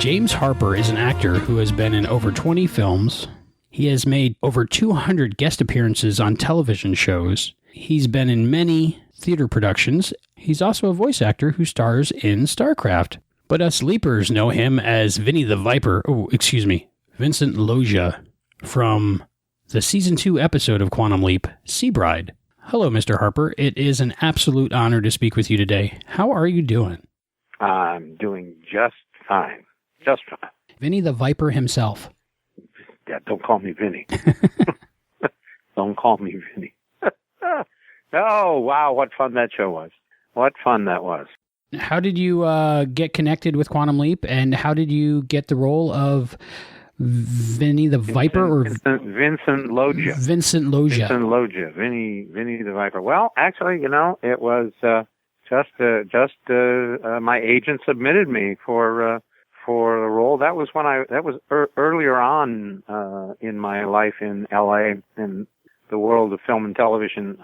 James Harper is an actor who has been in over 20 films. He has made over 200 guest appearances on television shows. He's been in many theater productions. He's also a voice actor who stars in StarCraft. But us leapers know him as Vincent Loggia from the Season 2 episode of Quantum Leap, Sea Bride. Hello, Mr. Harper. It is an absolute honor to speak with you today. How are you doing? I'm doing just fine. Just fine. Vinny the Viper himself. Yeah, don't call me Vinny. Don't call me Vinny. Oh, wow, what fun that show was. What fun that was. How did you get connected with Quantum Leap, and how did you get the role of Vinny the Viper? Vincent Loggia. Vincent Loggia. Vincent Loggia. Vinny the Viper. Well, actually, it was just my agent submitted me for the role. That was earlier on in my life in LA, in the world of film and television.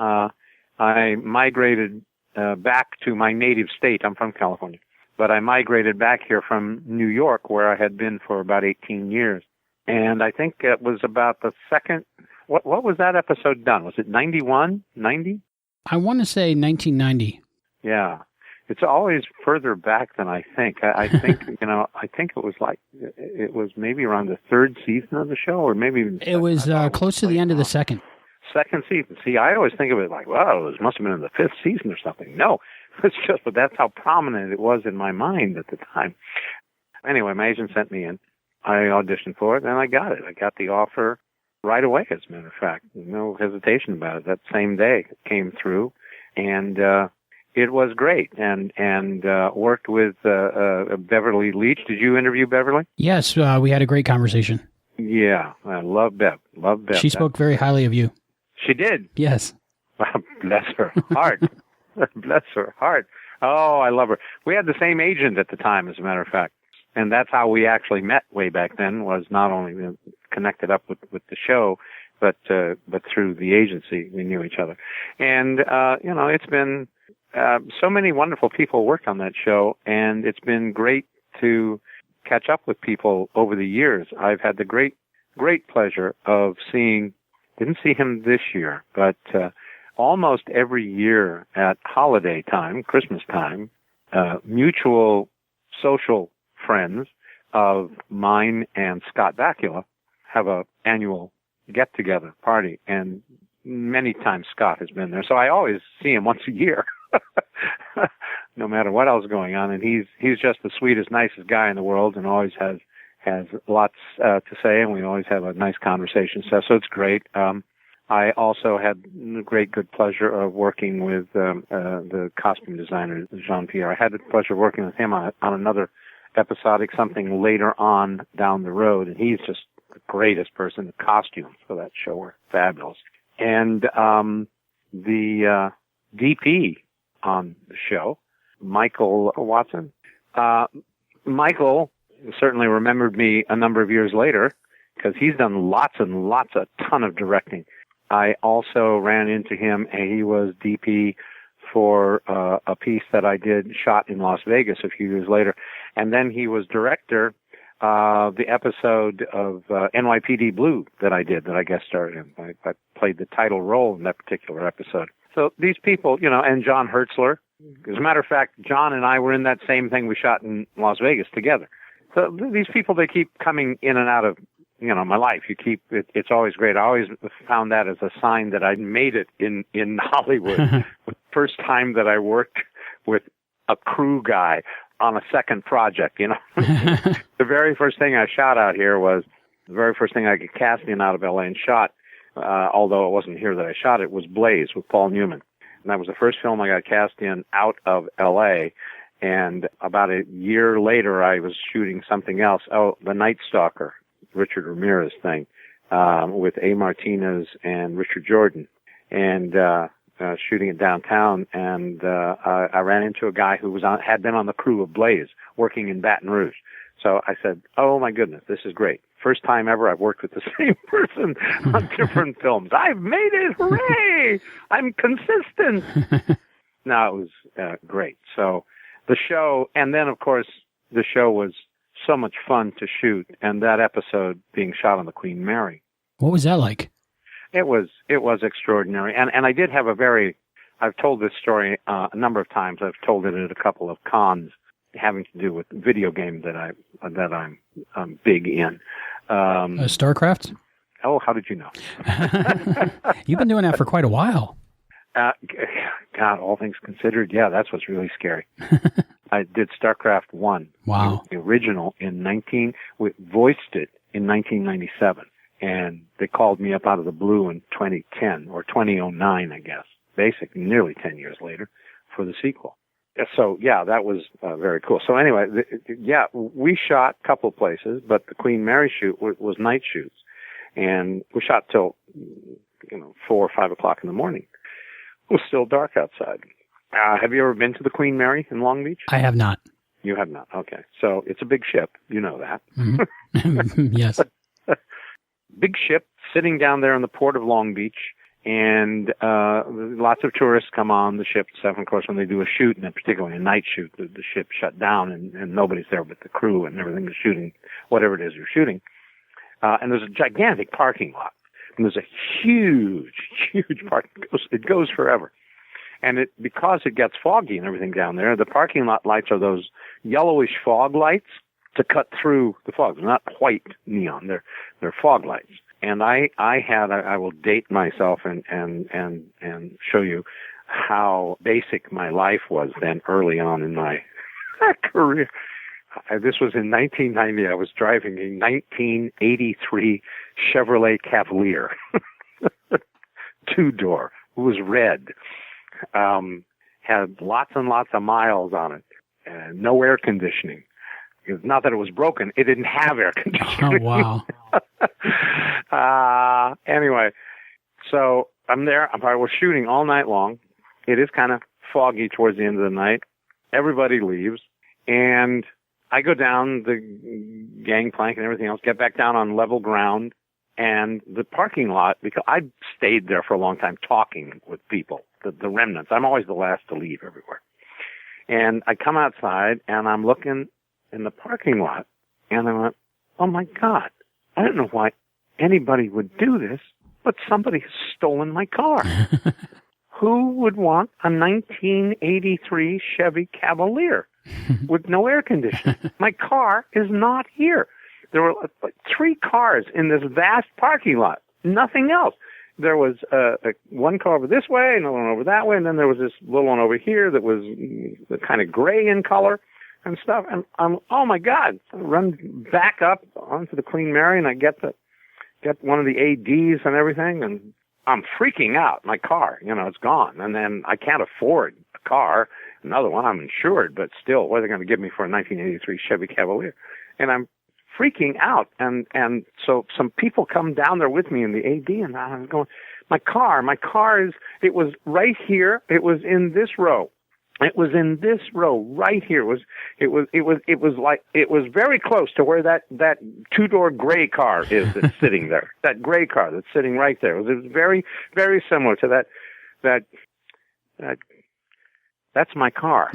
I migrated back to my native state. I'm from California, but I migrated back here from New York, where I had been for about 18 years. And I think it was about the second. What was that episode done? Was it 91, 90? I want to say 1990. Yeah. It's always further back than I think. I think, I think it was maybe around the third season of the show, or maybe even it was close to the end of the second season. See, I always think of it like, well, it must have been in the fifth season or something. No, it's just, but that's how prominent it was in my mind at the time. Anyway, my agent sent me in. I auditioned for it, and I got it. I got the offer right away, as a matter of fact. No hesitation about it. That same day it came through, and it was great, and worked with Beverly Leach. Did you interview Beverly? Yes, we had a great conversation. Yeah, I love Bev. She spoke very highly of you. She did? Yes. Bless her heart. Bless her heart. Oh, I love her. We had the same agent at the time, as a matter of fact. And that's how we actually met way back then, was not only connected up with the show, but through the agency. We knew each other. And, it's been, so many wonderful people worked on that show, and it's been great to catch up with people over the years. I've had the great pleasure of didn't see him this year, but almost every year at holiday time, Christmas time, mutual social friends of mine and Scott Bakula have a annual get-together party, and many times Scott has been there. So I always see him once a year, no matter what else is going on. And he's just the sweetest, nicest guy in the world, and always has lots to say, and we always have a nice conversation. So it's great. I also had the good pleasure of working with the costume designer, Jean-Pierre. I had the pleasure of working with him on another episodic something later on down the road, and he's just the greatest person. The costumes for that show were fabulous. And the DP on the show, Michael Watson. Michael certainly remembered me a number of years later, because he's done a ton of directing. I also ran into him, and he was DP for a piece that I shot in Las Vegas a few years later. And then he was director of the episode of NYPD Blue that I guest starred in. I played the title role in that particular episode. So these people, and John Hertzler. As a matter of fact, John and I were in that same thing we shot in Las Vegas together. So these people, they keep coming in and out of, my life. It's always great. I always found that as a sign that I made it in Hollywood. The first time that I worked with a crew guy on a second project, The very first thing I shot out here was the very first thing I got cast in out of LA and shot, although it wasn't here that I shot it, was Blaze with Paul Newman. And that was the first film I got cast in out of LA. And about a year later, I was shooting something else. Oh, The Night Stalker, Richard Ramirez thing, with A. Martinez and Richard Jordan. And, shooting it downtown, and I ran into a guy who had been on the crew of Blaze, working in Baton Rouge. So I said, "Oh my goodness, this is great! First time ever I've worked with the same person on different films. I've made it! Hooray! I'm consistent." No, it was great. So the show, and then of course the show was so much fun to shoot, and that episode being shot on the Queen Mary. What was that like? It was extraordinary, and I did have I've told this story a number of times. I've told it at a couple of cons having to do with video games that I'm big in. StarCraft? Oh, how did you know? You've been doing that for quite a while. God, all things considered, yeah, that's what's really scary. I did StarCraft I. Wow. The original we voiced it in 1997. And they called me up out of the blue in 2010 or 2009, I guess, basically nearly 10 years later for the sequel. So, yeah, that was very cool. So anyway, we shot a couple of places, but the Queen Mary shoot was night shoots. And we shot till, 4 or 5 o'clock in the morning. It was still dark outside. Have you ever been to the Queen Mary in Long Beach? I have not. You have not. Okay. So it's a big ship. You know that. Mm-hmm. Yes. Big ship sitting down there in the port of Long Beach, and lots of tourists come on the ship. So, of course, when they do a shoot, and particularly a night shoot, the ship shut down, and nobody's there but the crew, and everything is shooting whatever it is you're shooting. And there's a gigantic parking lot, and there's a huge, huge parking. It goes forever. And because it gets foggy and everything down there, the parking lot lights are those yellowish fog lights to cut through the fog. They're not white neon. They're fog lights. And I will date myself and show you how basic my life was then early on in my career. This was in 1990. I was driving a 1983 Chevrolet Cavalier, 2-door. It was red. Had lots and lots of miles on it. No air conditioning. Not that it was broken. It didn't have air conditioning. Oh, wow. Anyway, so I'm there. We're shooting all night long. It is kind of foggy towards the end of the night. Everybody leaves. And I go down the gangplank and everything else, get back down on level ground. And the parking lot, because I stayed there for a long time talking with people, the remnants. I'm always the last to leave everywhere. And I come outside and I'm looking in the parking lot, and I went, oh my God, I don't know why anybody would do this, but somebody has stolen my car. Who would want a 1983 Chevy Cavalier with no air conditioning? My car is not here. There were like 3 cars in this vast parking lot, nothing else. There was one car over this way, another one over that way, and then there was this little one over here that was kind of gray in color and stuff. And I'm, oh my God, I run back up onto the Queen Mary, and I get one of the ADs and everything, and I'm freaking out. My car, it's gone. And then I can't afford a car, another one. I'm insured, but still, what are they going to give me for a 1983 Chevy Cavalier? And I'm freaking out. And so some people come down there with me in the AD, and I'm going, my car it was right here. It was in this row. It was in this row right here. It was very close to where that 2-door gray car is that's sitting there. That gray car that's sitting right there. It was very, very similar to that. That's my car.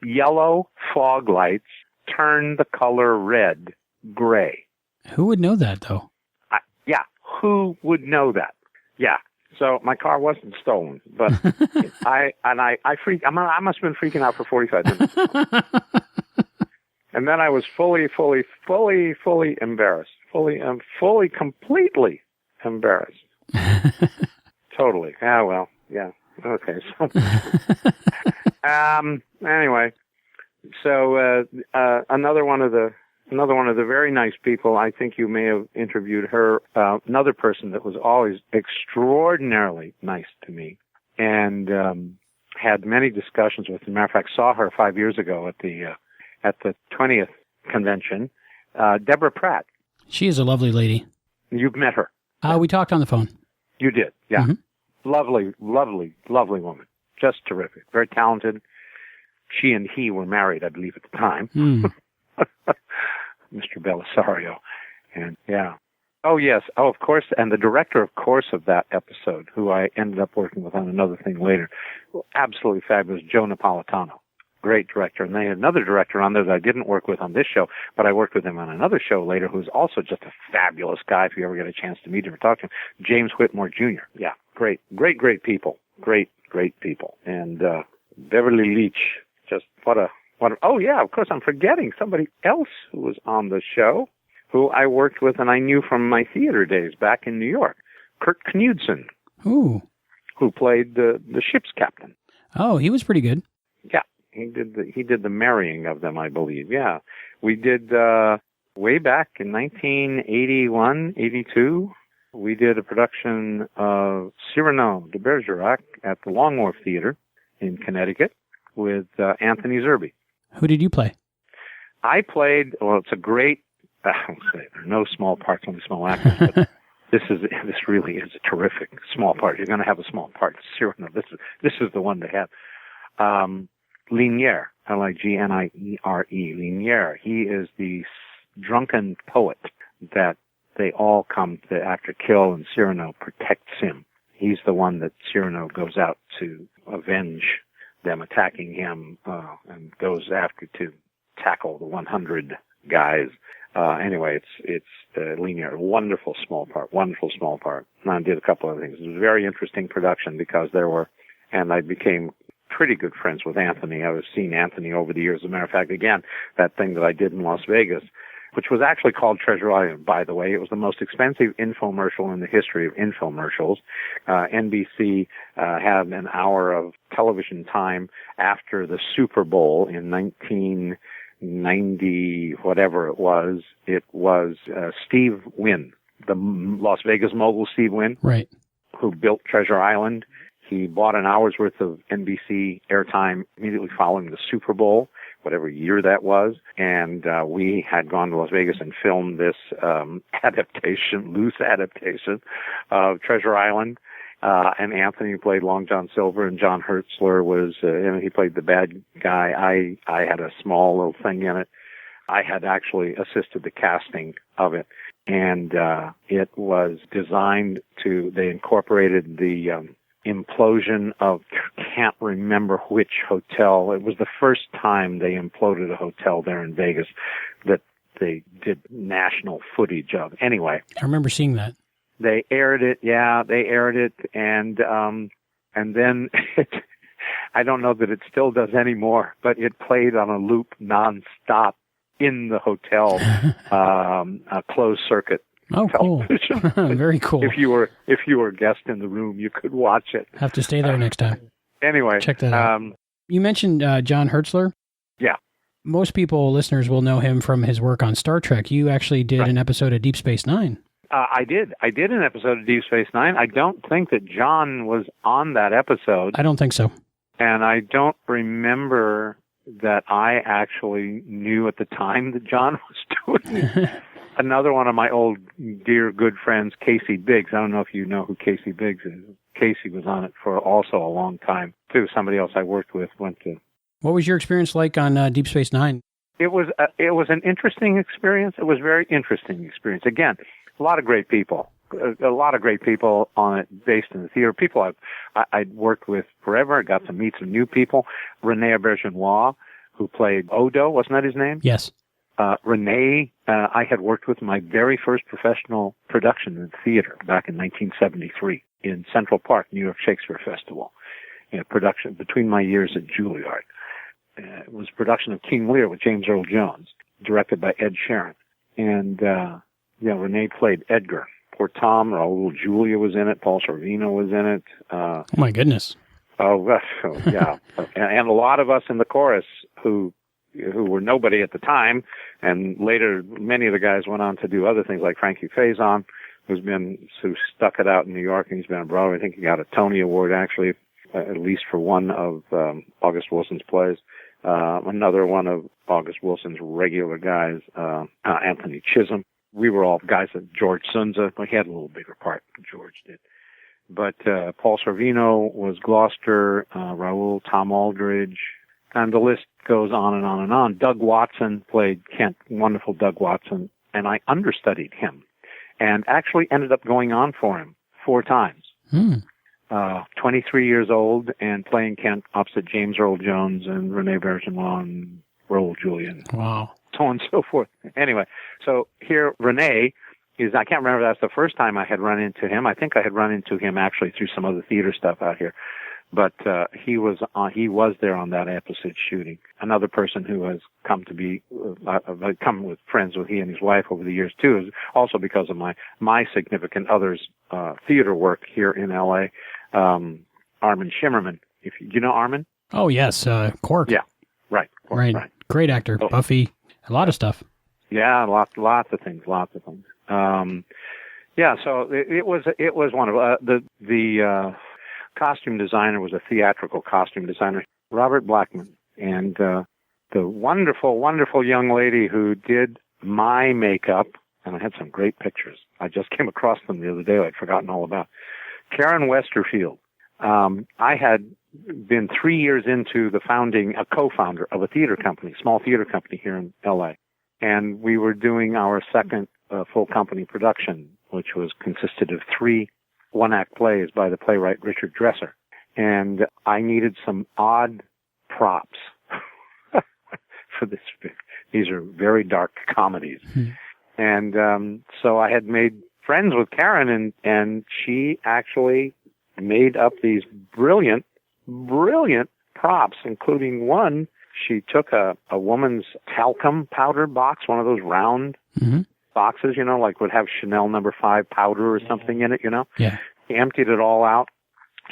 Yellow fog lights turn the color red, gray. Who would know that, though? Yeah, who would know that? Yeah. So my car wasn't stolen, but I must have been freaking out for 45 minutes. And then I was fully embarrassed. Completely embarrassed. Totally. Yeah, well, yeah. Okay. So, anyway, so another one of the very nice people, I think you may have interviewed her, another person that was always extraordinarily nice to me, and had many discussions with. As a matter of fact, saw her 5 years ago at the 20th convention, Deborah Pratt. She is a lovely lady. You've met her. We talked on the phone. You did, yeah. Mm-hmm. Lovely woman. Just terrific. Very talented. She and he were married, I believe, at the time. Mm. Mr. Belisario. And yeah. Oh, yes. Oh, of course. And the director, of course, of that episode, who I ended up working with on another thing later, absolutely fabulous, Joe Napolitano. Great director. And they had another director on there that I didn't work with on this show, but I worked with him on another show later, who's also just a fabulous guy if you ever get a chance to meet him or talk to him. James Whitmore Jr. Yeah, great people. Great people. And Beverly Leach, just what a, oh yeah, of course I'm forgetting somebody else who was on the show, who I worked with and I knew from my theater days back in New York. Kirk Knudsen. Ooh. Who played the ship's captain. Oh, he was pretty good. Yeah. He did the marrying of them, I believe. Yeah. We did, way back in 1981, 82, we did a production of Cyrano de Bergerac at the Long Wharf Theater in Connecticut with Anthony Zerbe. Who did you play? I played, well, it's a great, there are no small parts, only small actors, but this really is a terrific small part. You're going to have a small part. Cyrano, this is the one to have. Lear, Lignere, Lear. He is the drunken poet that they all come to after kill, and Cyrano protects him. He's the one that Cyrano goes out to avenge them attacking him, and goes after to tackle the 100 guys. Anyway, it's Lear. Wonderful small part. And I did a couple of things. It was a very interesting production because and I became pretty good friends with Anthony. I was seeing Anthony over the years. As a matter of fact, again, that thing that I did in Las Vegas, which was actually called Treasure Island, by the way. It was the most expensive infomercial in the history of infomercials. NBC had an hour of television time after the Super Bowl in 1990, whatever it was. It was Steve Wynn, the Las Vegas mogul Steve Wynn, right, who built Treasure Island. He bought an hour's worth of NBC airtime immediately following the Super Bowl, whatever year that was. And we had gone to Las Vegas and filmed this loose adaptation of Treasure Island. And Anthony played Long John Silver, and John Hertzler was, he played the bad guy. I had a small little thing in it. I had actually assisted the casting of it. And it was designed they incorporated the implosion of, can't remember which hotel. It was the first time they imploded a hotel there in Vegas that they did national footage of. Anyway. I remember seeing that. They aired it. Yeah, they aired it. And then I don't know that it still does anymore, but it played on a loop nonstop in the hotel, a closed circuit. Oh, television. Cool. Very cool. If you were a guest in the room, you could watch it. Have to stay there next time. Anyway. Check that out. You mentioned John Hertzler. Yeah. Most listeners will know him from his work on Star Trek. You actually did an episode of Deep Space Nine. I did an episode of Deep Space Nine. I don't think that John was on that episode. I don't think so. And I don't remember that I actually knew at the time that John was doing it. Another one of my old, dear, good friends, Casey Biggs. I don't know if you know who Casey Biggs is. Casey was on it for also a long time, too. Somebody else I worked with went to. What was your experience like on Deep Space Nine? It was an interesting experience. It was a very interesting experience. Again, a lot of great people. A lot of great people on it based in the theater. People I'd worked with forever. I got to meet some new people. Rene Aubergenois, who played Odo, wasn't that his name? Yes. Rene, I had worked with my very first professional production in theater back in 1973 in Central Park, New York Shakespeare Festival. Production between my years at Juilliard. It was a production of King Lear with James Earl Jones, directed by Ed Sheeran. And, Rene played Edgar. Poor Tom, Raul Julia was in it, Paul Sorvino was in it. Oh my goodness. Oh, yeah. And a lot of us in the chorus who were nobody at the time, and later many of the guys went on to do other things, like Frankie Faison, who stuck it out in New York, and he's been on Broadway. I think he got a Tony Award, actually, at least for one of August Wilson's plays. Another one of August Wilson's regular guys, Anthony Chisholm. We were all guys that George Sunza, he had a little bigger part than George did. But Paul Sorvino was Gloucester, Raoul, Tom Aldridge, and the list goes on and on and on. Doug Watson played Kent, wonderful Doug Watson, and I understudied him and actually ended up going on for him 4 times. 23 years old and playing Kent opposite James Earl Jones and Rene Bergerac and Raoul Julian. Wow. So on and so forth. Anyway, so here Rene is, I can't remember if that's the first time I had run into him. I think I had run into him actually through some other theater stuff out here. But he was there on that episode shooting. Another person who has come to be, come with friends with he and his wife over the years too, is also because of my significant other's theater work here in L.A., Armin Shimmerman. Do you know Armin? Oh, yes, Cork. Yeah, right. Cork, right. Great actor, Buffy, a lot of stuff. Yeah, lots of things. Yeah, so it was one of the costume designer was a theatrical costume designer, Robert Blackman, and the wonderful young lady who did my makeup, and I had some great pictures. I just came across them the other day I'd forgotten all about. Karen Westerfield. I had been 3 years into a co-founder of a theater company, small theater company here in L.A., and we were doing our second full company production, which consisted of 3 one-act plays by the playwright Richard Dresser. And I needed some odd props for this. These are very dark comedies. And so I had made friends with Karen, and she actually made up these brilliant props, including one. She took a woman's talcum powder box, one of those round boxes, like would have Chanel No. 5 powder or something in it, Yeah. She emptied it all out.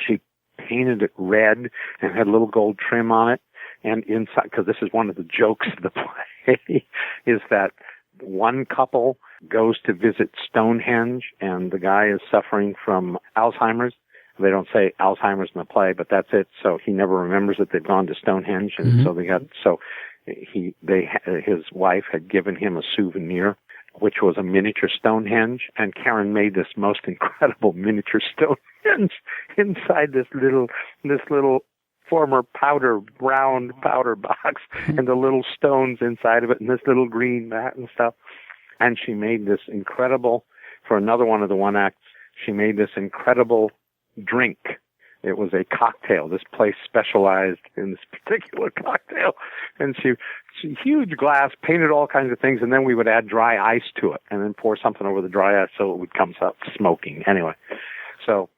She painted it red and had a little gold trim on it. And inside, because this is one of the jokes of the play, is that one couple goes to visit Stonehenge, and the guy is suffering from Alzheimer's. They don't say Alzheimer's in the play, but that's it. So he never remembers that they've gone to Stonehenge, and his wife had given him a souvenir, which was a miniature Stonehenge, and Karen made this most incredible miniature Stonehenge inside this little former round powder box, and the little stones inside of it, and this little green mat and stuff. And she made this incredible, for another one of the one acts, she made this incredible drink. It was a cocktail. This place specialized in this particular cocktail. And she huge glass, painted all kinds of things, and then we would add dry ice to it, and then pour something over the dry ice so it would come up smoking. Anyway, so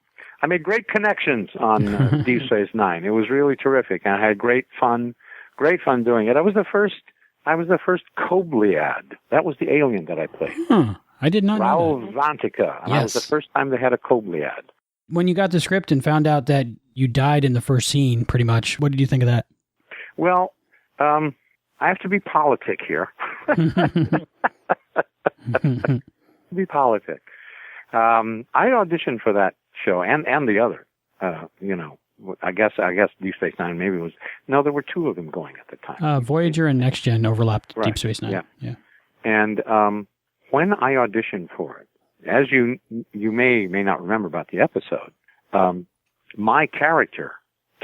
I made great connections on Deep Space Nine. It was really terrific, and I had great fun doing it. I was the first Kobliad. That was the alien that I played. I did not know Raul Vantica. And Yes. I was the first time they had a Kobliad. When you got the script and found out that you died in the first scene, pretty much, what did you think of that? Well, I have to be politic here. Be politic. I auditioned for that show and the other. I guess Deep Space Nine maybe was. No, there were 2 of them going at the time. Voyager and Next Gen overlapped Right. Deep Space Nine. Yeah. And when I auditioned for it, as you may not remember about the episode, my character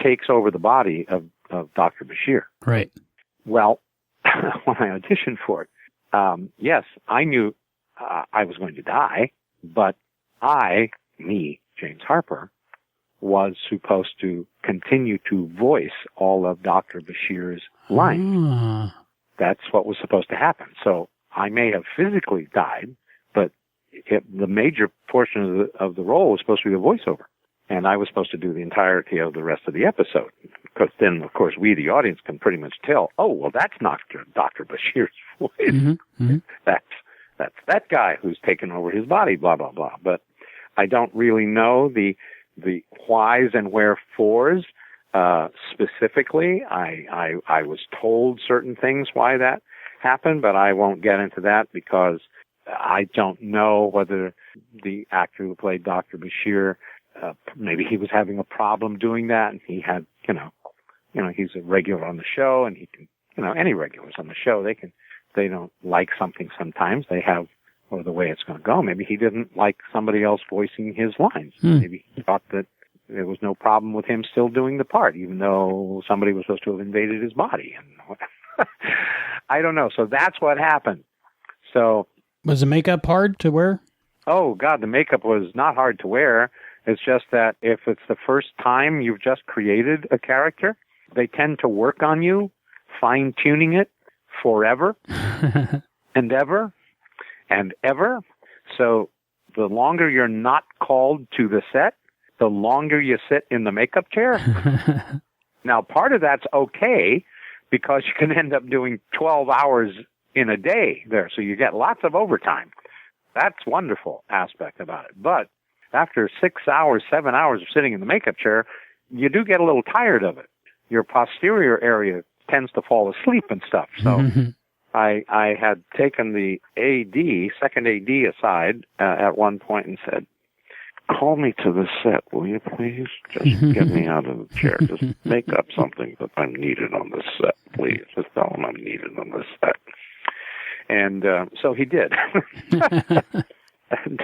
takes over the body of Dr. Bashir. Right. Well, when I auditioned for it, yes, I knew I was going to die, but James Harper, was supposed to continue to voice all of Dr. Bashir's lines. That's what was supposed to happen. So I may have physically died, but the major portion of the role was supposed to be the voiceover. And I was supposed to do the entirety of the rest of the episode. Because then, of course, we, the audience, can pretty much tell, oh, well, that's not Dr. Bashir's voice. That's that guy who's taken over his body, blah, blah, blah. But I don't really know the whys and wherefores specifically. I was told certain things why that happened, but I won't get into that because I don't know whether the actor who played Dr. Bashir, maybe he was having a problem doing that, and he had, he's a regular on the show, and he can, any regulars on the show, they don't like something sometimes. They have, or the way it's going to go. Maybe he didn't like somebody else voicing his lines. Maybe he thought that there was no problem with him still doing the part, even though somebody was supposed to have invaded his body. And I don't know. So that's what happened. So was the makeup hard to wear? Oh God, the makeup was not hard to wear. It's just that if it's the first time you've just created a character, they tend to work on you, fine-tuning it forever and ever and ever. So the longer you're not called to the set, the longer you sit in the makeup chair. Now, part of that's okay because you can end up doing 12 hours in a day there, so you get lots of overtime. That's wonderful aspect about it. But after 6 hours, 7 hours of sitting in the makeup chair, you do get a little tired of it. Your posterior area tends to fall asleep and stuff. So I had taken the second AD aside at one point and said, call me to the set, will you please? Just get me out of the chair. Just make up something that I'm needed on the set, please. Just tell him I'm needed on the set. And so he did.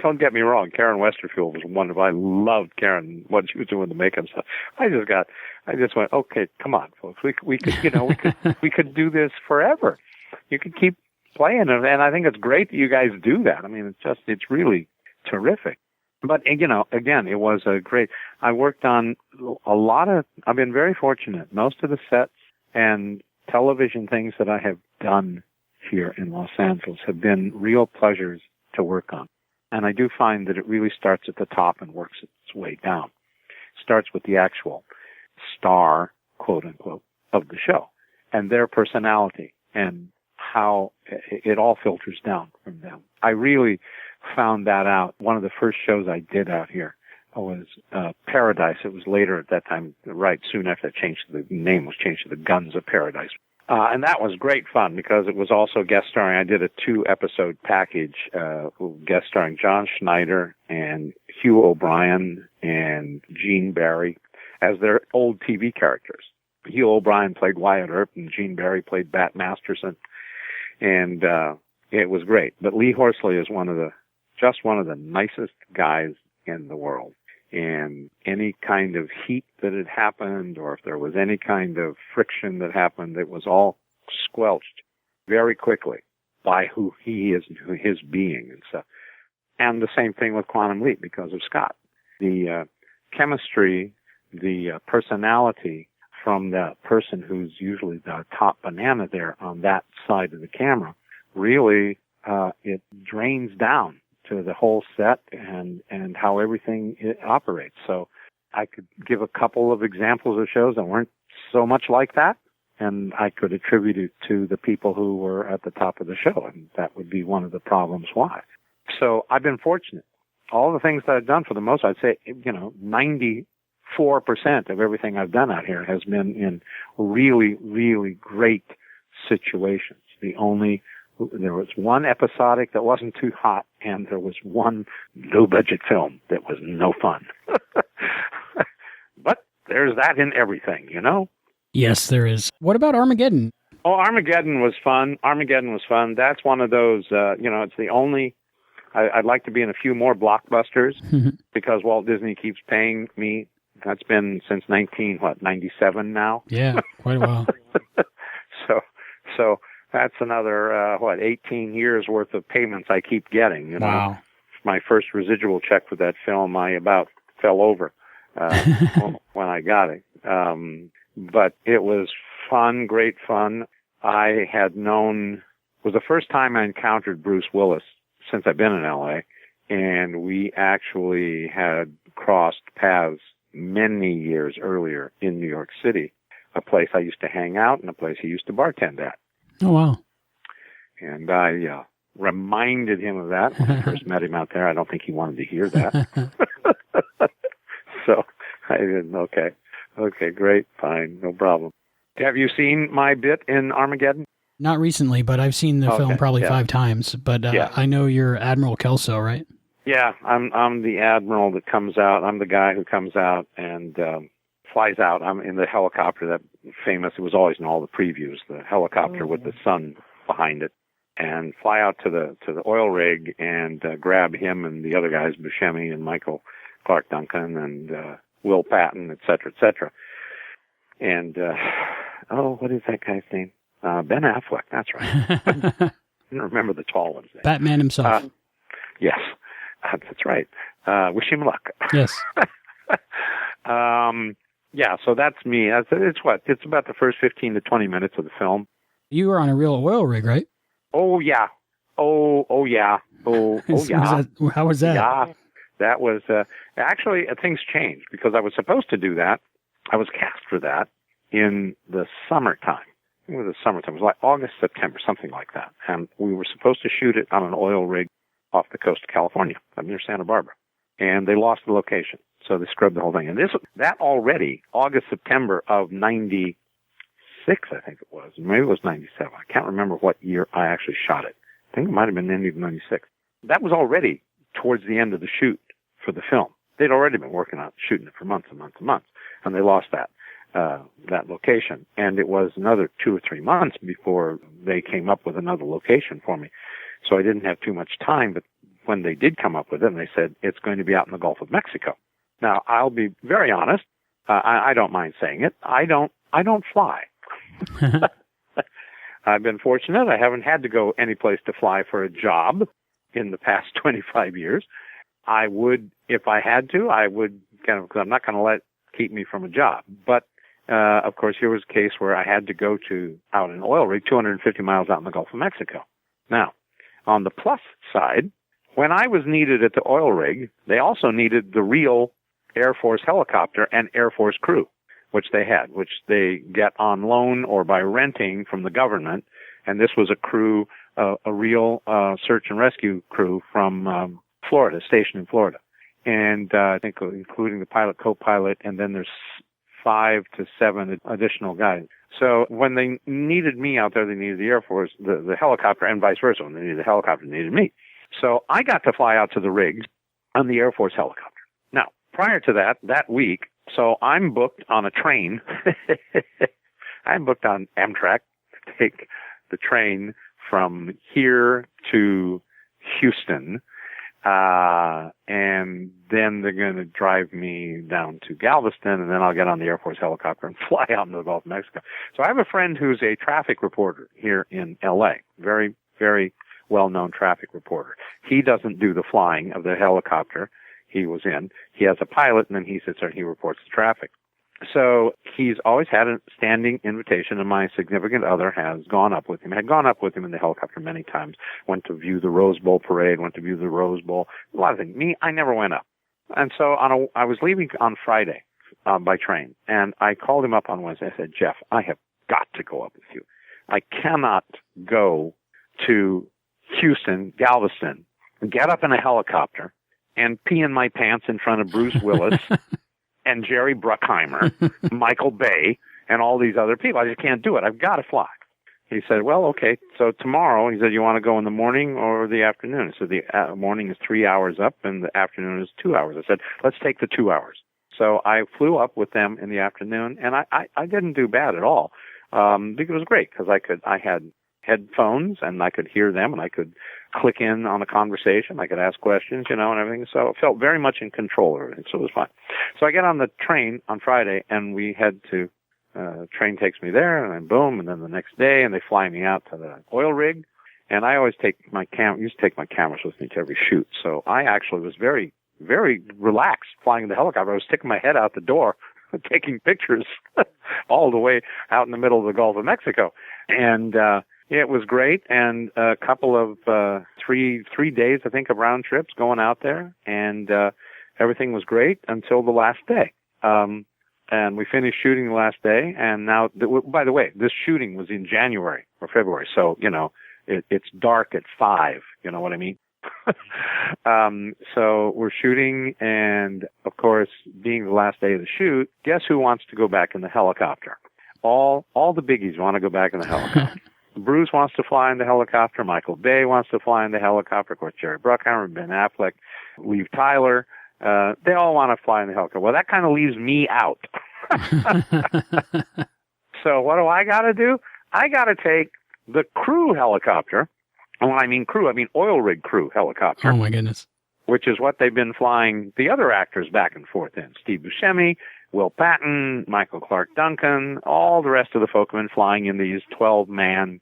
Don't get me wrong, Karen Westerfield was wonderful. I loved Karen, what she was doing the makeup stuff. I just went, okay, come on, folks. We could do this forever. You could keep playing it, and I think it's great that you guys do that. I mean, it's really terrific. But, again, it was I worked on I've been very fortunate. Most of the sets and television things that I have done here in Los Angeles have been real pleasures to work on. And I do find that it really starts at the top and works its way down. Starts with the actual star, quote unquote, of the show and their personality and how it all filters down from them. I really found that out. One of the first shows I did out here was Paradise. It was later at that time, right soon after it changed, the name was changed to the Guns of Paradise. And that was great fun because it was also guest starring. I did a 2-episode package, guest starring John Schneider and Hugh O'Brien and Gene Barry as their old TV characters. Hugh O'Brien played Wyatt Earp and Gene Barry played Bat Masterson. And it was great. But Lee Horsley is one of the nicest guys in the world. And any kind of heat that had happened, or if there was any kind of friction that happened, it was all squelched very quickly by who he is and who his being and stuff. And the same thing with Quantum Leap because of Scott. The chemistry, the personality from the person who's usually the top banana there on that side of the camera, really it drains down to the whole set and how everything operates. So I could give a couple of examples of shows that weren't so much like that, and I could attribute it to the people who were at the top of the show, and that would be one of the problems why. So I've been fortunate. All the things that I've done, for the most, I'd say, 94% of everything I've done out here has been in really, really great situations. There was one episodic that wasn't too hot, and there was one low-budget film that was no fun. But there's that in everything, Yes, there is. What about Armageddon? Oh, Armageddon was fun. That's one of those, it's the only... I'd like to be in a few more blockbusters because Walt Disney keeps paying me. That's been since 97 now. Yeah, quite a while. So that's another, 18 years worth of payments I keep getting. Wow. My first residual check for that film, I about fell over when I got it. But it was fun, great fun. I had known, it was the first time I encountered Bruce Willis since I've been in L.A., and we actually had crossed paths many years earlier in New York City, a place I used to hang out and a place he used to bartend at. Oh, wow. And I reminded him of that when I first met him out there. I don't think he wanted to hear that. So I didn't, okay, great, fine, no problem. Have you seen my bit in Armageddon? Not recently, but I've seen the film probably 5 times. But I know you're Admiral Kelso, right? Yeah, I'm the admiral that comes out. I'm the guy who comes out and flies out. I'm in the helicopter, that famous, it was always in all the previews, the helicopter with the sun behind it, and fly out to the oil rig and grab him and the other guys, Buscemi and Michael Clark Duncan and Will Patton, et cetera, and what is that guy's name? Ben Affleck, that's right. I didn't remember the tall ones there. Batman himself. Yes, that's right. Wish him luck. Yes. Yeah, so that's me. It's about the first 15 to 20 minutes of the film. You were on a real oil rig, right? Oh, yeah. Oh, yeah. Oh, yeah. How was that? Yeah. That was, actually, things changed because I was supposed to do that. I was cast for that in the summertime. It was the summertime. It was like August, September, something like that. And we were supposed to shoot it on an oil rig off the coast of California, up near Santa Barbara. And they lost the location. So they scrubbed the whole thing. And that already, August, September of 96, I think it was. Maybe it was 97. I can't remember what year I actually shot it. I think it might have been the end of 96. That was already towards the end of the shoot for the film. They'd already been working on shooting it for months and months and months. And they lost that location. And it was another 2 or 3 months before they came up with another location for me. So I didn't have too much time, but when they did come up with it, they said, it's going to be out in the Gulf of Mexico. Now, I'll be very honest. I don't mind saying it. I don't fly. I've been fortunate. I haven't had to go any place to fly for a job in the past 25 years. I would, if I had to, I would because I'm not going to let it keep me from a job. But, of course, here was a case where I had to go out in an oil rig 250 miles out in the Gulf of Mexico. Now, on the plus side, when I was needed at the oil rig, they also needed the real Air Force helicopter and Air Force crew, which they had, which they get on loan or by renting from the government. And this was a crew, a real search and rescue crew from Florida, stationed in Florida. And I think including the pilot, co-pilot, and then there's 5 to 7 additional guys. So when they needed me out there, they needed the Air Force, the helicopter, and vice versa. When they needed the helicopter, they needed me. So I got to fly out to the rigs on the Air Force helicopter. Now, prior to that week, so I'm booked on a train. I'm booked on Amtrak to take the train from here to Houston. And then they're going to drive me down to Galveston, and then I'll get on the Air Force helicopter and fly out into the Gulf of Mexico. So I have a friend who's a traffic reporter here in L.A., very, very well-known traffic reporter. He doesn't do the flying of the helicopter he was in. He has a pilot, and then he sits there and he reports the traffic. So he's always had a standing invitation, and my significant other had gone up with him in the helicopter many times, went to view the Rose Bowl parade, went to view the Rose Bowl, a lot of things. Me, I never went up. And so I was leaving on Friday by train, and I called him up on Wednesday. I said, Jeff, I have got to go up with you. I cannot go to Houston, Galveston, get up in a helicopter and pee in my pants in front of Bruce Willis and Jerry Bruckheimer, Michael Bay, and all these other people. I just can't do it. I've got to fly. He said, well, okay. So tomorrow, he said, you want to go in the morning or the afternoon? So the morning is 3 hours up and the afternoon is 2 hours. I said, let's take the 2 hours. So I flew up with them in the afternoon, and I didn't do bad at all. Because it was great because I had headphones and I could hear them and I could click in on a conversation. I could ask questions, and everything. So I felt very much in control of everything. So it was fine. So I get on the train on Friday and we head to, train takes me there and then boom. And then the next day and they fly me out to the oil rig. And I always used to take my cameras with me to every shoot. So I actually was very, very relaxed flying in the helicopter. I was sticking my head out the door, taking pictures all the way out in the middle of the Gulf of Mexico. And, it was great, and a couple of 3 days, I think, of round trips going out there, and everything was great until the last day. And we finished shooting the last day, and now, by the way, this shooting was in January or February, so, it's dark at 5, you know what I mean? So we're shooting, and, of course, being the last day of the shoot, guess who wants to go back in the helicopter? All the biggies want to go back in the helicopter. Bruce wants to fly in the helicopter. Michael Bay wants to fly in the helicopter. Of course, Jerry Bruckheimer, Ben Affleck, Liv Tyler. They all want to fly in the helicopter. Well, that kind of leaves me out. So what do I got to do? I got to take the crew helicopter. And when I mean crew, I mean oil rig crew helicopter. Oh, my goodness. Which is what they've been flying the other actors back and forth in. Steve Buscemi, Will Patton, Michael Clark Duncan, all the rest of the folk have been flying in these 12-man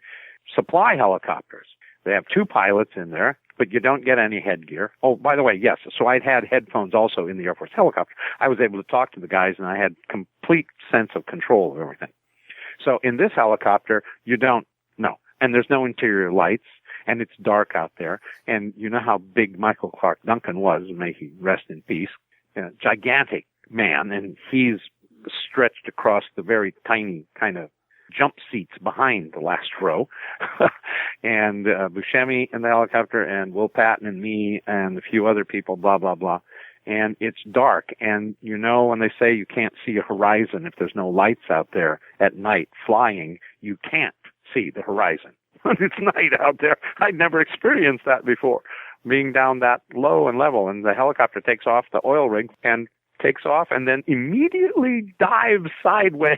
supply helicopters. They have 2 pilots in there, but you don't get any headgear. Oh, by the way, yes. So I'd had headphones also in the Air Force helicopter. I was able to talk to the guys, and I had complete sense of control of everything. So in this helicopter, you don't know. And there's no interior lights, and it's dark out there. And you know how big Michael Clark Duncan was, may he rest in peace. Gigantic man, and he's stretched across the very tiny kind of jump seats behind the last row. And Buscemi in the helicopter, and Will Patton and me and a few other people, blah, blah, blah. And it's dark, and you know when they say you can't see a horizon if there's no lights out there at night flying, you can't see the horizon. It's night out there. I'd never experienced that before, being down that low and level. And the helicopter takes off, the oil rig, and takes off and then immediately dives sideways.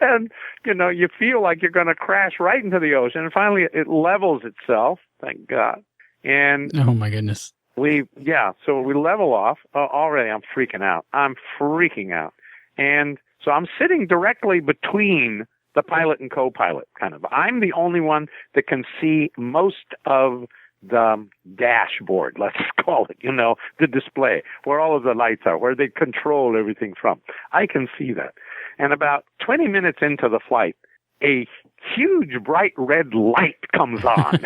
And, you know, you feel like you're going to crash right into the ocean. And finally, it levels itself, thank God. And oh, my goodness. So we level off. Already I'm freaking out. And so I'm sitting directly between the pilot and co-pilot, kind of. I'm the only one that can see most of the dashboard, let's call it, you know, the display, where all of the lights are, where they control everything from. I can see that. And about 20 minutes into the flight, a huge bright red light comes on.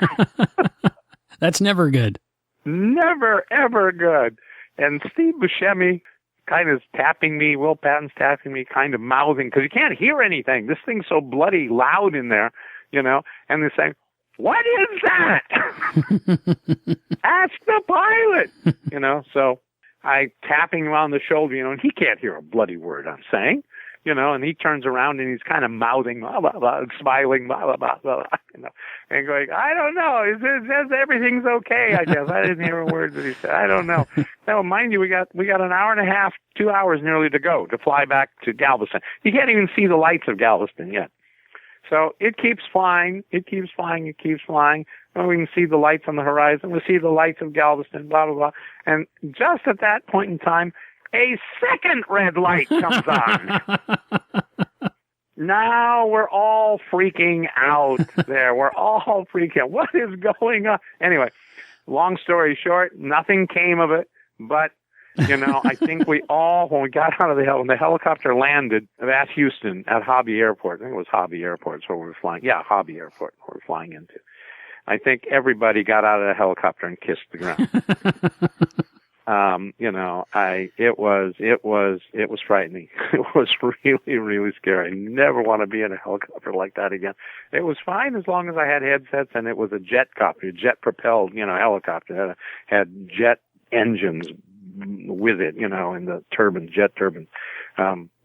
That's never good. Never, ever good. And Steve Buscemi kind of tapping me, Will Patton's tapping me, kind of mouthing, because you can't hear anything. This thing's so bloody loud in there, you know, and they're saying, "What is that?" "That's the pilot," you know. So I tapping him on the shoulder, you know, and he can't hear a bloody word I'm saying, you know, and he turns around and he's kind of mouthing, blah, blah, blah, smiling, blah, blah, blah, blah, you know, and going, "I don't know. It says everything's okay, I guess." I didn't hear a word that he said. I don't know. Now, mind you, we got an hour and a half, 2 hours nearly to go to fly back to Galveston. You can't even see the lights of Galveston yet. So it keeps flying. And we can see the lights on the horizon. We see the lights of Galveston, blah, blah, blah. And just at that point in time, a second red light comes on. Now we're all freaking out there. We're all freaking out. What is going on? Anyway, long story short, nothing came of it. But, you know, I think we all, when we got out of when the helicopter landed at Houston, at Hobby Airport, I think it was Hobby Airport, where we were flying. Yeah, Hobby Airport, where we're flying into. I think everybody got out of the helicopter and kissed the ground. You know, it was frightening. It was really, really scary. I never want to be in a helicopter like that again. It was fine as long as I had headsets, and it was a jet propelled, you know, helicopter. Had jet engines with it, you know, in the jet turbines.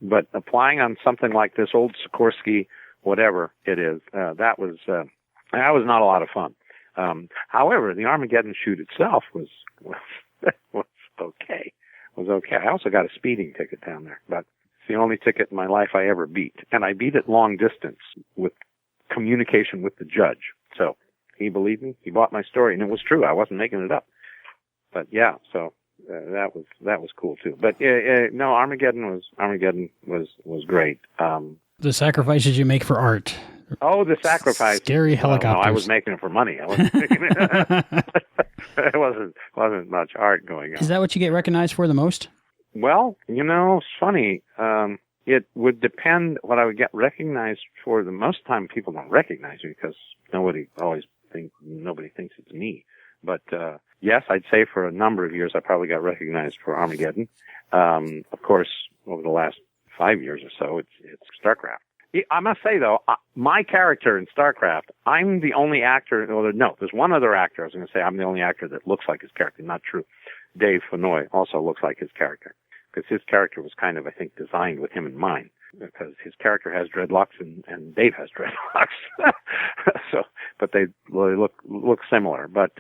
But applying on something like this old Sikorsky, whatever it is, that was not a lot of fun. However, the Armageddon shoot itself was okay. I also got a speeding ticket down there, but it's the only ticket in my life I ever beat. And I beat it long distance with communication with the judge. So he believed me. He bought my story, and it was true. I wasn't making it up. But yeah, so that was cool too. But no, Armageddon was great. The sacrifices you make for art. Oh, the sacrifice! Scary helicopters. No, I was making it for money. I wasn't making it. It wasn't much art going on. Is that what you get recognized for the most? Well, you know, it's funny. It would depend what I would get recognized for. The most time, people don't recognize me because nobody thinks it's me. But yes, I'd say for a number of years, I probably got recognized for Armageddon. Of course, over the last 5 years or so, it's StarCraft. I must say, though, my character in StarCraft, I'm the only actor. Well, no, there's one other actor. I was going to say I'm the only actor that looks like his character. Not true. Dave Fennoy also looks like his character because his character was kind of, I think, designed with him in mind because his character has dreadlocks and Dave has dreadlocks. So, but they really look similar. But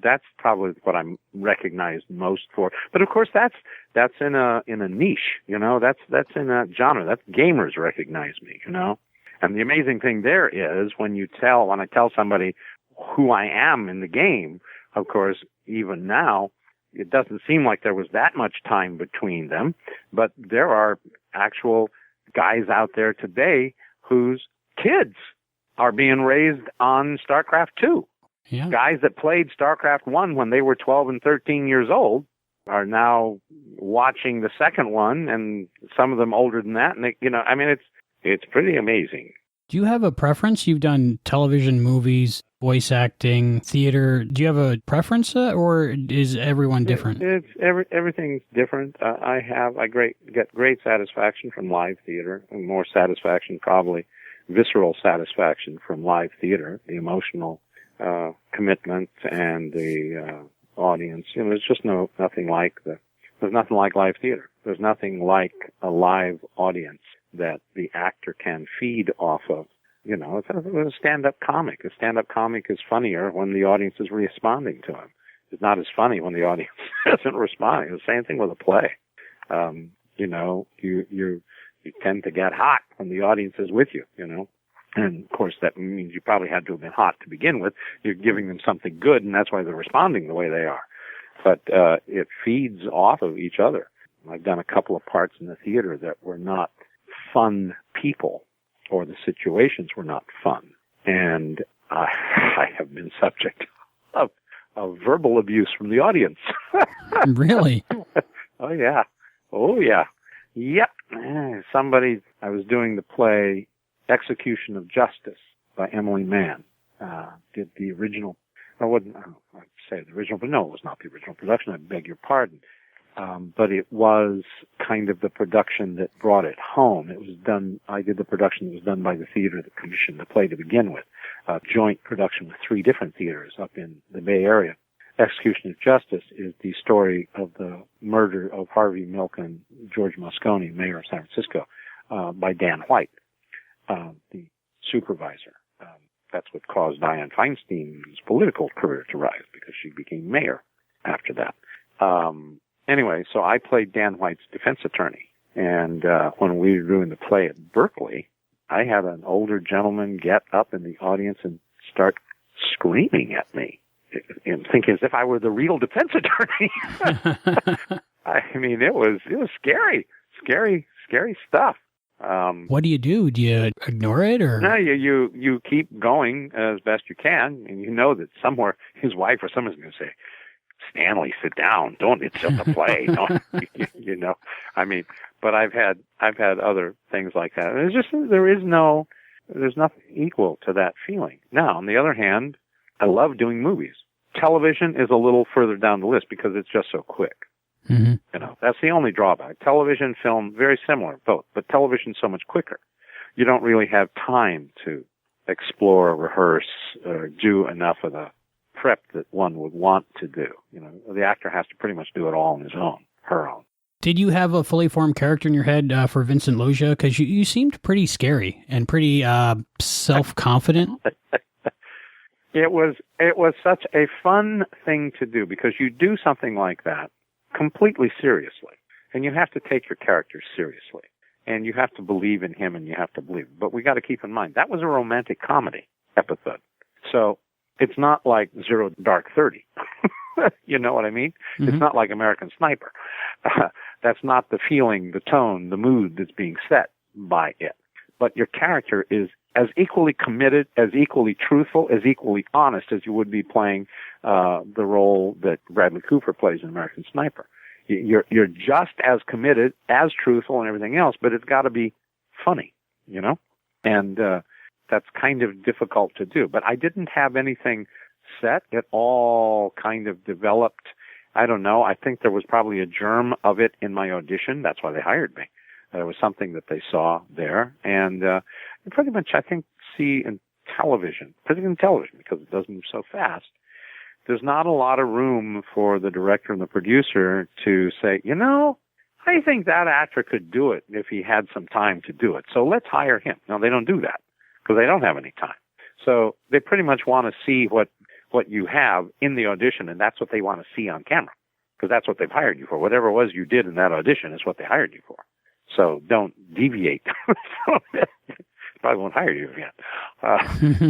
that's probably what I'm recognized most for. But of course, that's in a niche, you know. That's in a genre. That's gamers recognize me, you know. And the amazing thing there is when I tell somebody who I am in the game, of course, even now, it doesn't seem like there was that much time between them. But there are actual guys out there today whose kids are being raised on StarCraft II. Yeah. Guys that played StarCraft I when they were 12 and 13 years old are now watching the second one, and some of them older than that. And they, I mean, it's pretty amazing. Do you have a preference? You've done television, movies, voice acting, theater. Do you have a preference, or is everyone different? Everything's different. I get great satisfaction from live theater, and more satisfaction, probably visceral satisfaction from live theater, the emotional commitment and the audience. There's just nothing like live theater. There's nothing like a live audience that the actor can feed off of. It's a stand-up comic. A stand-up comic is funnier when the audience is responding to him. It's not as funny when the audience isn't responding. The same thing with a play. You tend to get hot when the audience is with you, And, of course, that means you probably had to have been hot to begin with. You're giving them something good, and that's why they're responding the way they are. But it feeds off of each other. I've done a couple of parts in the theater that were not fun people, or the situations were not fun. And I have been subject of verbal abuse from the audience. Really? Oh, yeah. Yep. I was doing the play Execution of Justice by Emily Mann. Did the original, I'd say the original, but no, it was not the original production. I beg your pardon. But it was kind of the production that brought it home. I did the production that was done by the theater that commissioned the play to begin with. A joint production with 3 different theaters up in the Bay Area. Execution of Justice is the story of the murder of Harvey Milk and George Moscone, mayor of San Francisco, by Dan White, the supervisor. That's what caused Dianne Feinstein's political career to rise, because she became mayor after that. Anyway, so I played Dan White's defense attorney. And when we were doing the play at Berkeley, I had an older gentleman get up in the audience and start screaming at me, and thinking as if I were the real defense attorney. I mean, it was scary stuff. What do? Do you ignore it, or? No, you keep going as best you can, and you know that somewhere his wife or someone's going to say, "Stanley, sit down. Don't, it's just a play." Don't, I mean, but I've had other things like that. And it's just, there's nothing equal to that feeling. Now, on the other hand, I love doing movies. Television is a little further down the list because it's just so quick. Mm-hmm. That's the only drawback. Television, film, very similar, both, but television's so much quicker. You don't really have time to explore, rehearse, or do enough of the prep that one would want to do. The actor has to pretty much do it all on his own, her own. Did you have a fully formed character in your head for Vincent Loggia? Because you seemed pretty scary and pretty self-confident. It was such a fun thing to do, because you do something like that completely seriously, and you have to take your character seriously, and you have to believe in him, and you have to believe. But we got to keep in mind that was a romantic comedy episode, so it's not like Zero Dark 30. You know what I mean? Mm-hmm. It's not like American Sniper. That's not the feeling, the tone, the mood that's being set by it. But your character is as equally committed, as equally truthful, as equally honest as you would be playing the role that Bradley Cooper plays in American Sniper. You're just as committed, as truthful, and everything else, but it's got to be funny, And that's kind of difficult to do. But I didn't have anything set. It all kind of developed. I don't know. I think there was probably a germ of it in my audition. That's why they hired me. There was something that they saw there. And pretty much, I think, see in television, particularly in television, because it does move so fast, there's not a lot of room for the director and the producer to say, I think that actor could do it if he had some time to do it. So let's hire him. No, they don't do that because they don't have any time. So they pretty much want to see what you have in the audition, and that's what they want to see on camera, because that's what they've hired you for. Whatever it was you did in that audition is what they hired you for. So don't deviate from it. Probably won't hire you again.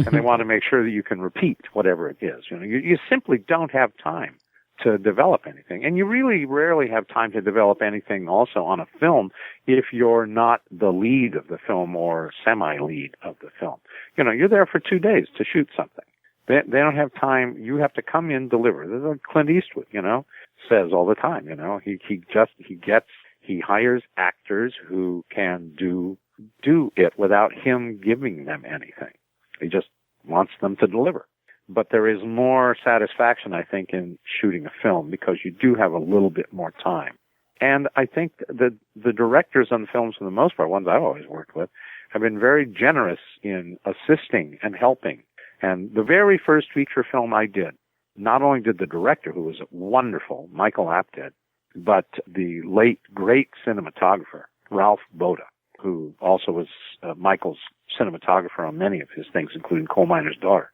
And they want to make sure that you can repeat whatever it is. You simply don't have time to develop anything. And you really rarely have time to develop anything also on a film if you're not the lead of the film or semi-lead of the film. You're there for 2 days to shoot something. They don't have time. You have to come in, deliver. This is what Clint Eastwood, says all the time. He hires actors who can do it without him giving them anything. He just wants them to deliver. But there is more satisfaction, I think, in shooting a film because you do have a little bit more time. And I think the directors on the films, for the most part, ones I've always worked with, have been very generous in assisting and helping. And the very first feature film I did, not only did the director, who was wonderful, Michael Apted, but the late, great cinematographer, Ralph Boda, who also was Michael's cinematographer on many of his things, including Coal Miner's Daughter,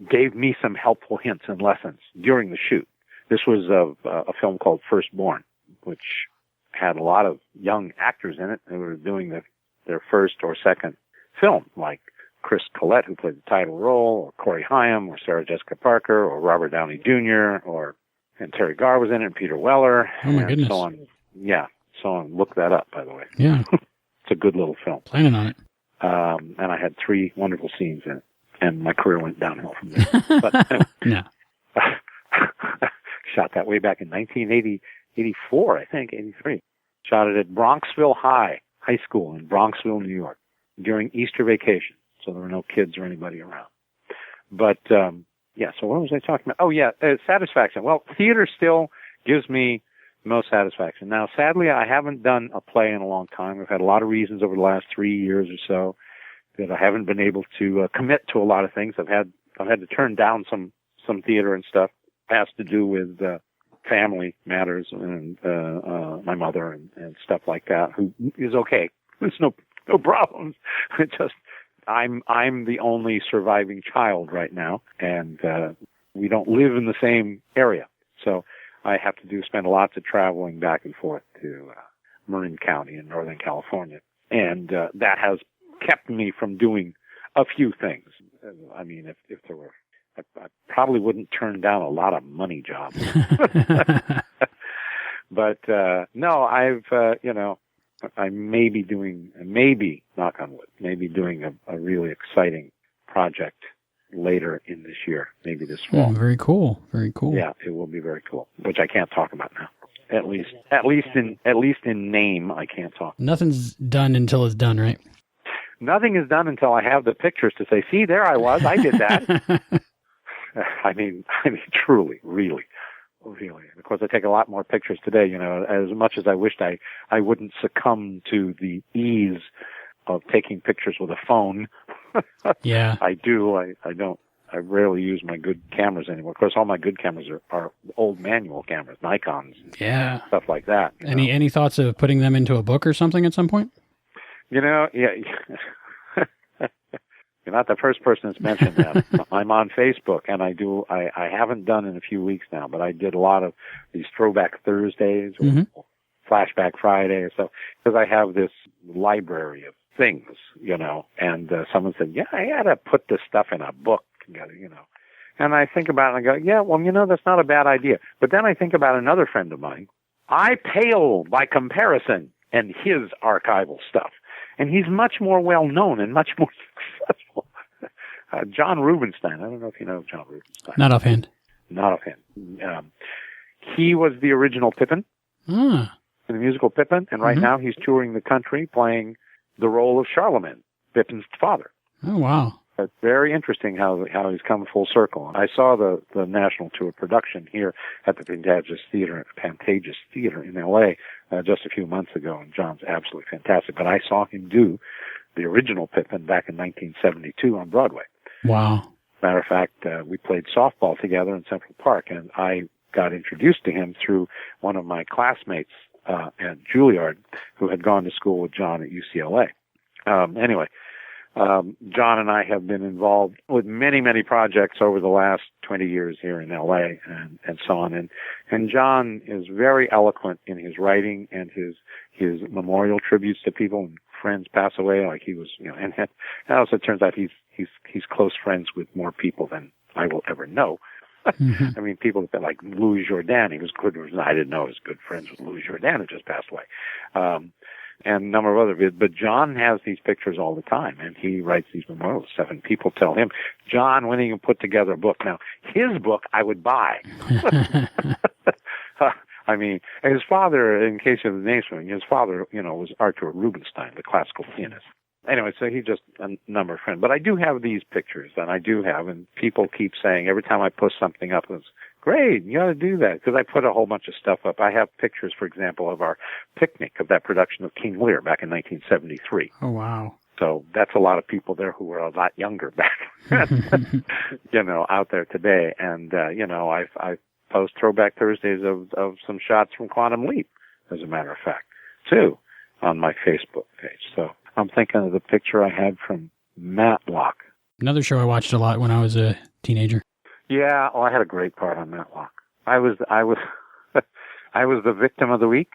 gave me some helpful hints and lessons during the shoot. This was a film called Firstborn, which had a lot of young actors in it who were doing their first or second film, like Chris Collette, who played the title role, or Corey Haim, or Sarah Jessica Parker, or Robert Downey Jr., and Terry Garr was in it, and Peter Weller, oh my and goodness. so on. Yeah, so on. Look that up, by the way. Yeah. It's a good little film. Planning on it. And I had 3 wonderful scenes in it, and my career went downhill from there. But anyway, Yeah. Shot that way back in 1984, I think, 83. Shot it at Bronxville High School in Bronxville, New York, during Easter vacation. So there were no kids or anybody around. But, so what was I talking about? Oh, yeah, satisfaction. Well, theater still gives me the most satisfaction. Now, sadly, I haven't done a play in a long time. I've had a lot of reasons over the last 3 years or so that I haven't been able to commit to a lot of things. I've had to turn down some theater and stuff. It has to do with family matters and my mother and stuff like that, who is okay. There's no problems. It just I'm the only surviving child right now, and we don't live in the same area. So I have to spend lots of traveling back and forth to Marin County in Northern California. And that has kept me from doing a few things. I mean, if there were, I probably wouldn't turn down a lot of money jobs. But no, I may be doing, knock on wood, maybe doing a really exciting project later in this year, maybe this fall. Very cool. Very cool. Yeah, it will be very cool, which I can't talk about now. At least in name, I can't talk. Nothing's done until it's done, right? Nothing is done until I have the pictures to say, see, there I was, I did that. I mean, truly, really. And of course, I take a lot more pictures today, as much as I wished I wouldn't succumb to the ease of taking pictures with a phone. Yeah. I do. I rarely use my good cameras anymore. Of course, all my good cameras are old manual cameras, Nikons, yeah, stuff like that. Any thoughts of putting them into a book or something at some point? Yeah. You're not the first person that's mentioned that. I'm on Facebook, and I haven't done in a few weeks now, but I did a lot of these Throwback Thursdays or Flashback Friday or so, because I have this library of things, and someone said, yeah, I got to put this stuff in a book together, And I think about it and I go, yeah, well, that's not a bad idea. But then I think about another friend of mine. I pale by comparison and his archival stuff. And he's much more well-known and much more successful. John Rubinstein. I don't know if you know John Rubinstein. Not offhand. He was the original Pippin Ah. in the musical Pippin, and right now he's touring the country playing the role of Charlemagne, Pippin's father. Oh, wow. It's very interesting how he's come full circle. I saw the national tour production here at the Pantages Theater in L.A. Just a few months ago, and John's absolutely fantastic. But I saw him do the original Pippin back in 1972 on Broadway. Wow. Matter of fact, we played softball together in Central Park, and I got introduced to him through one of my classmates at Juilliard, who had gone to school with John at UCLA. Anyway. John and I have been involved with many, many projects over the last 20 years here in L.A. and so on. And John is very eloquent in his writing and his memorial tributes to people. When friends pass away, like he was, and also it turns out he's close friends with more people than I will ever know. I mean, people like Louis Jourdan, he was good. I didn't know he was good friends with Louis Jourdan, who just passed away. and a number of other. But John has these pictures all the time, and he writes these memorial stuff, and people tell him, John, when are you going to put together a book? Now, his book I would buy. I mean, his father, in case of the names, his father, was Arthur Rubinstein, the classical pianist. Anyway, so he's just a number of friends. But I do have these pictures, and people keep saying, every time I post something up, it's great, you ought to do that, because I put a whole bunch of stuff up. I have pictures, for example, of our picnic, of that production of King Lear back in 1973. Oh, wow. So that's a lot of people there who were a lot younger back, out there today. And, I post Throwback Thursdays of some shots from Quantum Leap, as a matter of fact, too, on my Facebook page. So I'm thinking of the picture I had from Matlock. Another show I watched a lot when I was a teenager. Yeah, I had a great part on Matlock. I was the victim of the week.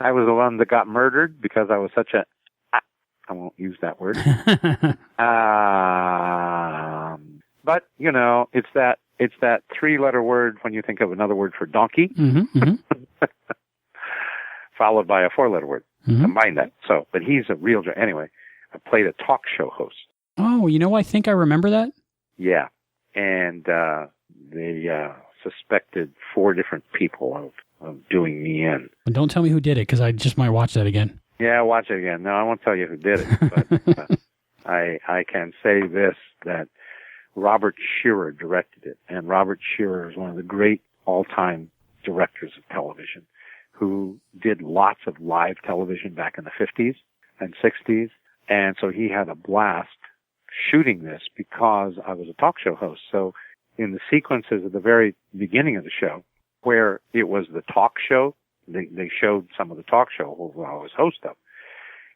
I was the one that got murdered because I was such a, I won't use that word. But it's that 3-letter word when you think of another word for donkey, followed by a 4-letter word. Combine that. So, but he's a real, anyway, I played a talk show host. Oh, I think I remember that. Yeah. And, they, suspected 4 different people of doing me in. But don't tell me who did it, because I just might watch that again. Yeah, watch it again. No, I won't tell you who did it, but I can say this, that Robert Shearer directed it, and Robert Shearer is one of the great all-time directors of television who did lots of live television back in the 50s and 60s, and so he had a blast shooting this because I was a talk show host. So in the sequences at the very beginning of the show, where it was the talk show, they showed some of the talk show who I was host of,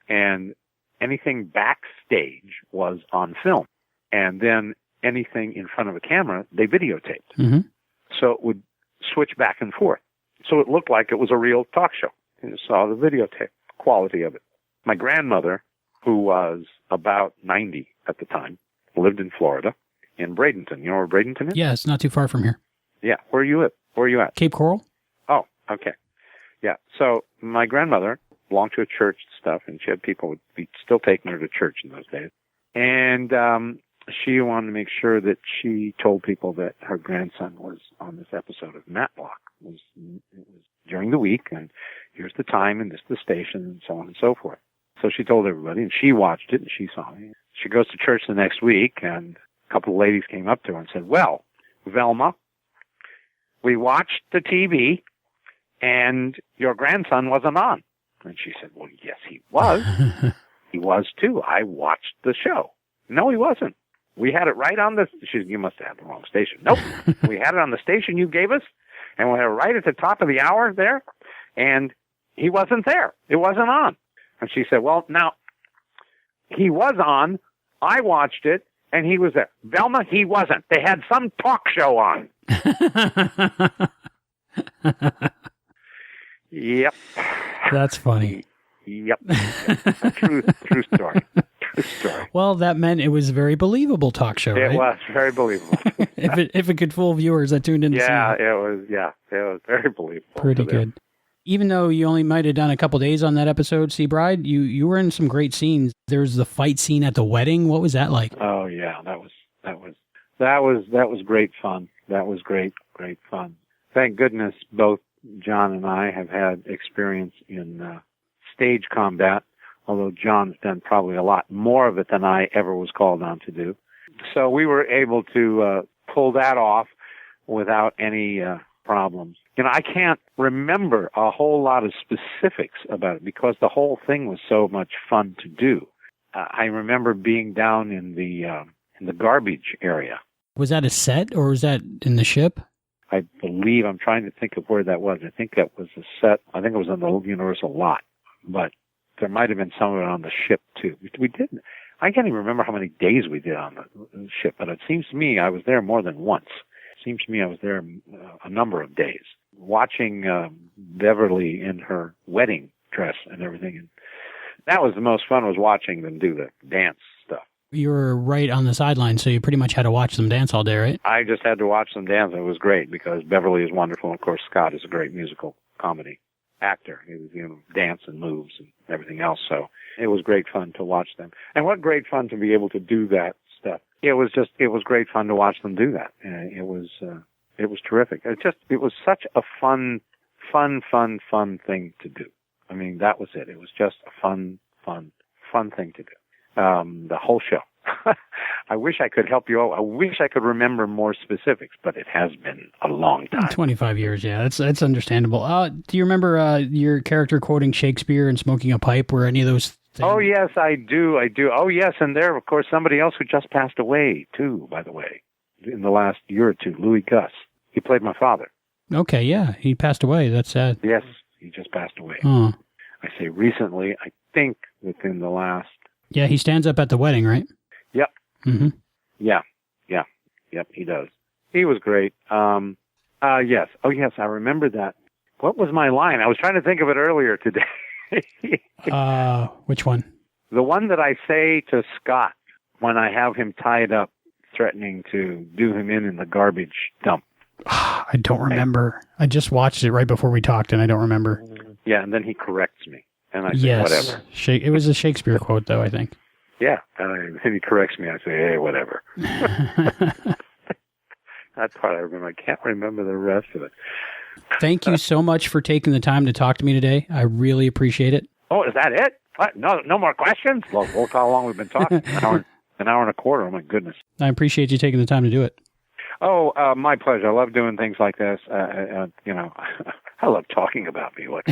and anything backstage was on film, and then anything in front of a camera, they videotaped. So it would switch back and forth. So it looked like it was a real talk show. You saw the videotape quality of it. My grandmother, who was about 90 at the time, lived in Florida, in Bradenton. You know where Bradenton is? Yeah, it's not too far from here. Yeah. Where you live? Where are you at? Cape Coral. Oh, okay. Yeah. So my grandmother belonged to a church and stuff, and she had people would be still taking her to church in those days. And she wanted to make sure that she told people that her grandson was on this episode of Matlock. It was during the week, and here's the time, and this is the station, and so on and so forth. So she told everybody, and she watched it, and she saw me. She goes to church the next week, and a couple of ladies came up to her and said, well, Velma, we watched the TV, and your grandson wasn't on. And she said, well, yes, he was. He was, too. I watched the show. No, he wasn't. We had it right on the... You must have had the wrong station. Nope. We had it on the station you gave us, and we had it right at the top of the hour there, and he wasn't there. It wasn't on. And she said, well, now, he was on. I watched it, and he was there. Velma, he wasn't. They had some talk show on. Yep. That's funny. Yep. True story. True story. Well, that meant it was a very believable talk show, right? It was very believable. if it could fool viewers that tuned in to see it. It was very believable. Pretty good. Even though you only might have done a couple days on that episode, Sea Bride, you were in some great scenes. There was the fight scene at the wedding. What was that like? Oh yeah, that was great fun. That was great fun. Thank goodness both John and I have had experience in stage combat, although John's done probably a lot more of it than I ever was called on to do. So we were able to pull that off without any problems. I can't remember a whole lot of specifics about it because the whole thing was so much fun to do. I remember being down in the garbage area. Was that a set or was that in the ship? I believe, I'm trying to think of where that was. I think that was a set. I think it was on the Universal lot, but there might have been some of it on the ship too. We didn't. I can't even remember how many days we did on the ship, but it seems to me I was there more than once. It seems to me I was there a number of days, watching Beverly in her wedding dress and everything. And that was the most fun, was watching them do the dance stuff. You were right on the sideline, so you pretty much had to watch them dance all day, right? I just had to watch them dance. It was great because Beverly is wonderful. And of course, Scott is a great musical comedy actor. He was, dance and moves and everything else. So it was great fun to watch them. And what great fun to be able to do that stuff. It was great fun to watch them do that. It was terrific. It was such a fun thing to do. I mean, that was it. It was just a fun thing to do. The whole show. I wish I could help you out. I wish I could remember more specifics, but it has been a long time. 25 years, yeah. That's understandable. Do you remember your character quoting Shakespeare and smoking a pipe? Were any of those things? Oh, yes, I do. Oh, yes, and there, of course, somebody else who just passed away, too, by the way, in the last year or two, Louis Gus. He played my father. Okay, yeah, he passed away. That's sad. Yes, he just passed away. Oh. I say recently, I think within the last... Yeah, he stands up at the wedding, right? Yep. Mm-hmm. Yep, he does. He was great. Yes. Oh, yes, I remember that. What was my line? I was trying to think of it earlier today. Which one? The one that I say to Scott when I have him tied up, threatening to do him in the garbage dump. I don't remember. I just watched it right before we talked, and I don't remember. Yeah, and then he corrects me. And I say, whatever. It was a Shakespeare quote, though, I think. Yeah, and he corrects me. I say, hey, whatever. That part I remember. I can't remember the rest of it. Thank you so much for taking the time to talk to me today. I really appreciate it. Oh, is that it? What? No more questions? Well, look how long we've been talking. An hour and a quarter. Oh, my goodness. I appreciate you taking the time to do it. Oh, my pleasure. I love doing things like this. I love talking about me. What?